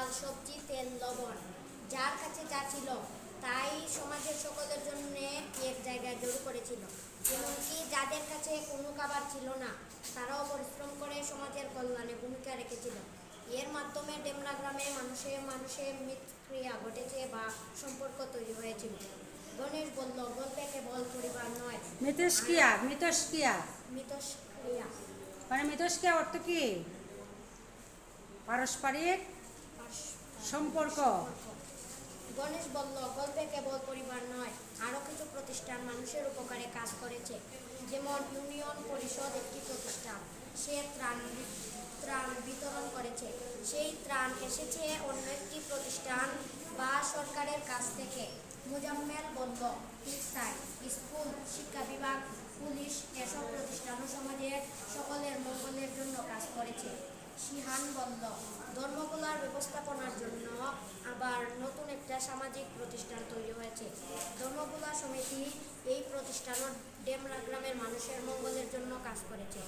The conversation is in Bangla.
চাল সবজি তেল লবণ, যার কাছে যা ছিল তাই সমাজের সকলের জন্য এক জায়গায় জড়ো করেছিল। এমনকি যাদের কাছে কোনো খাবার ছিল না তারাও পরিশ্রম করে সমাজের কল্যাণে ভূমিকা রেখেছিল। এর মাধ্যমে ডেমরা গ্রামে মানুষে মানুষে মিথস্ক্রিয়া ঘটেছে বা সম্পর্ক তৈরি হয়েছিল। গণেশ বলল, গল্পে কেবল পরিবার নয়, মিথস্ক্রিয়া মিথস্ক্রিয়া মিথস্ক্রিয়া মানে মিথস্ক্রিয়া অর্থ কি? পারস্পরিক সম্পর্ক। গণেশ বলল, গল্পে কেবল পরিবার নয়, আরও কিছু প্রতিষ্ঠান মানুষের উপকারে কাজ করেছে। যেমন ইউনিয়ন পরিষদ একটি প্রতিষ্ঠান, সে ত্রাণ বিতরণ করেছে। সেই ত্রাণ এসেছে অন্য একটি প্রতিষ্ঠান বা সরকারের কাছ থেকে। মুজাম্মেল বলল, ঠিক তাই, স্কুল, শিক্ষা বিভাগ, পুলিশ এসব প্রতিষ্ঠানও সমাজের সকলের মঙ্গলের জন্য কাজ করেছে। শিহান বলল, ধর্মগুলার ব্যবস্থাপনার জন্য আবার নতুন একটা সামাজিক প্রতিষ্ঠান তৈরি হয়েছে, ধর্মগুলা সমিতি। এই প্রতিষ্ঠানও ডেমরা গ্রামের মানুষের মঙ্গলের জন্য কাজ করেছে।